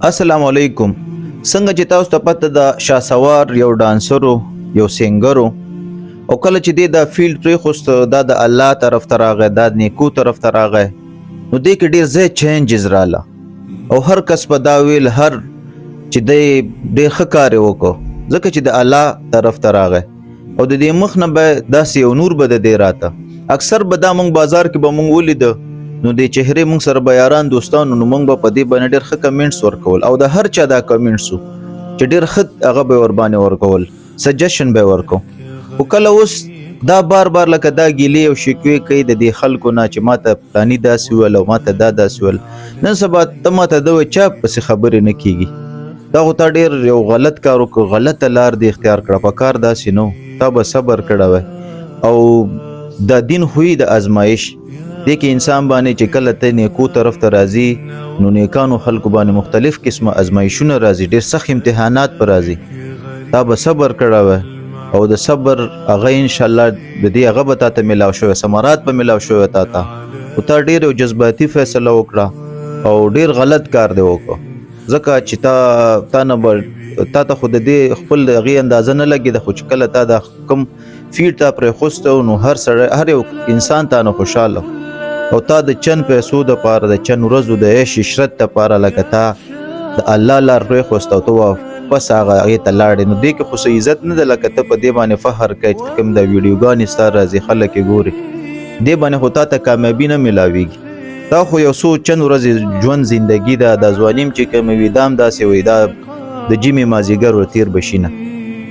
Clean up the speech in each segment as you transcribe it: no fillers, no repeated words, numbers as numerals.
السلام علیکم. څنګه چې تاسو ته پته ده شاسوار یو ډانسر یو سینګر او کله چې دی دا فیلډ پرېښوست دا د الله طرف ته راغی دا د نیکو طرف ته راغی نو دې کې ډېر زیات چینجز راله او هر کس په دا ویل هر چې دی ډېر ښه کار یې وکړو ځکه چې د الله طرف ته راغی او د دې مخ نه به داسې یو نور به د دې راته اکثر به دا موږ بازار کې به موږ ولیده نو د چهرې موږ سره به یاران دوستانو نو موږ به په دې باندې ډېر ښه کمنټس ورکول او د هر چا دا کمنټس و چې ډېر ښه هغه به ورباندې ورکول سجیشن به یې ورکو خو کله اوس دا بار بار لکه دا ګیلې او شکوې کوي د دې خلکو نه چې ما ته پلاني داسې ویل او ما ته دا داسې ویل نن سبا ته ما ته ده وایي چا پسې خبرې نه کېږي دا خو تا ډېر یو غلط کار وکړو غلطه لار دې اختیار کړه په کار داسې نه تا به صبر کړی وی او دا دین خوی د ازمایش دې کې انسان باندې چې کله ته نیکو طرف ته راځي نو نیکانو خلکو باندې مختلف قسمه ازمایشونه راځي ډېر سخت امتحانات په راځي تا به صبر کړی وی او د صبر هغه انشاءالله د دې هغه به تا ته میلاو شوی ثمرات به میلاو شوی تا ته خو تا ډېر یو جذباتي فیصله وکړه او ډېر غلط کار دی وکړه ځکه چې تا نه به تا ته خو د دې خپل د هغې اندازه نه لګېده خو چې کله تا دا کوم فیډ تا پرېښوسته نو هر یو انسان تا نه خوشحاله او تا د چند پیسو دپاره د چند ورځو د عیش عشرت دپاره لکه تا د الله لار پرېښوسته او ته پس هغې ته لاړې نو دې کې خو څه عزت نه ده لکه ته په دې باندې فخر کوې چې کوم د ویډیوګانې ستا راځي خلک یې ګوري دې باندې خو تا ته کامیابي نه میلاویږي دا خو یو څو چند ورځې ژوند زندګي ده دا ځواني چې کومه وي دا هم داسې وي دا د جمعې مازدیګر ورتېر به شي نه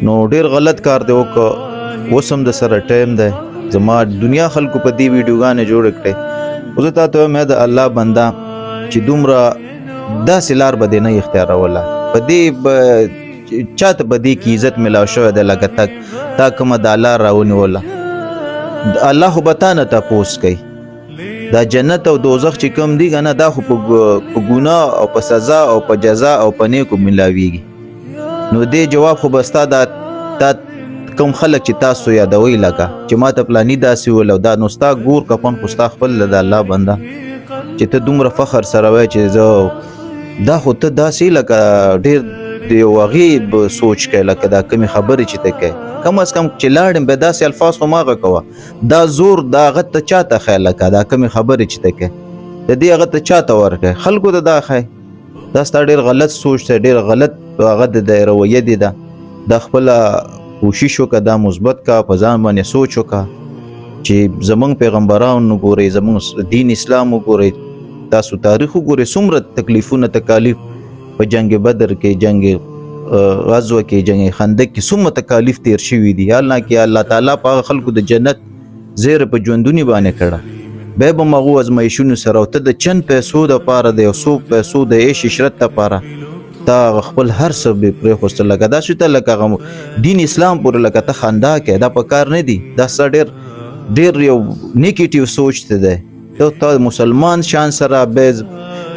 نو ډېر غلط کار دی وکړه اوس هم د سره ټایم دی زما دنیا خلکو په دې ویډیوګانې جوړې کړې خو زه تا ته وایم د الله بنده چې دومره داسې لار به دې نه اختیاروله په دې به چاته به دې کې عزت میلاو شوی دی لکه تا کومه دا لار راونیوله الله خو به تا نه تپوس کوي دا جنت او دوزخ چې کوم دی که نه دا خو په ګناه او په سزا او په جزا او په نیکو میلاویږي نو دې جواب خو به ستا دا کوم خلک چې تاسو یادوئ لکه چې ما ته پلاني داسې ویل او دا نو ستا ګور کپن خو ستا خپل د الله بنده چې ته دومره فخر سره وایې چې زه دا خو ته داسې لکه ډېر د یو هغې سوچ کوې لکه دا کمې خبرې چې ته کوې کم از کم چې لاړم بیا داسې الفاظ خو مه غږوه دا زور دا هغه ته چا ته ښایې لکه دا کمې خبرې چې ته کوې د دې هغه ته چا ته ورکوې خلکو ته دا ښایې دا ستا ډېر غلط سوچ دی ډېر غلط هغه د رویه دی دا خپله کوشش وکړه دا مثبت کا په ځان باندې سوچ وکړه چې زمونږ پیغمبران وګورئ زمونږ دین اسلام وګورئ تاسو تاریخ وګورئ څومره تکلیفونه تکالیف په جنگ بدر کې جنگ غزوه کې جنگ خندق کې څومره تکالیف تیر شوي دي حالانکه الله تعالی په هغه خلکو د جنت زیره په ژوندوني باندې کړه بیا به مغو ازمایښونو سره او ته د چند پیسو دپاره د یو څو پیسو د عیش عشرت دپاره تا خپل هر څه به پرېښوسته لکه داسې ته لکه هغه دین اسلام پورې لکه ته خندا کوې دا په کار نه دي دا ستا ډېر یو نیګیټیو سوچ ته دی ته مسلمان شان سره بیا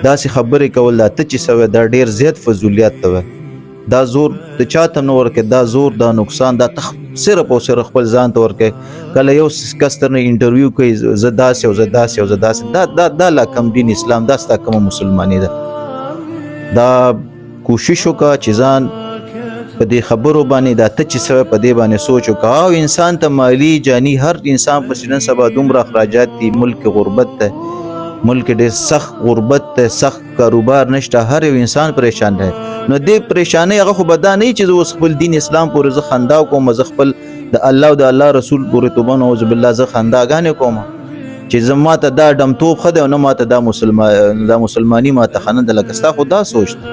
داسې خبرې کول دا ته چې څه دا ډېر زیات فضولیت ته وی دا زور د چا ته نه ورکوې دا زور دا نقصان دا ته صرف او صرف خپل ځان ته ورکوې کله یو کس درنه انټرویو کوي زه داسې او زه داسې او زه داسې دا لا کم دین اسلام دا ستا کومه مسلماني ده دا کوشش وکړه چې ځان په دې خبرو باندې دا ته چې څه په دې باندې سوچ وکړه او انسان ته مالی جانی هر انسان پسې نن سبا دومره اخراجات دي ملک غربت ده ملک ډېر سخت غربت ده سخت کاروبار نشته هر یو انسان پریشان دی نو دې پریشانۍ هغه خو به دا نه چې زه اوس خپل دین اسلام پورې زه خندا کوم زه خپل د الله او د الله رسول پورې توبه نعوذ بالله زه خنداګانې کوم چې زه ما ته دا ډمتوب ښه دی او نه ما ته دا مسلماني ما ته ښه نه ده لکه ستا خو دا سوچ ده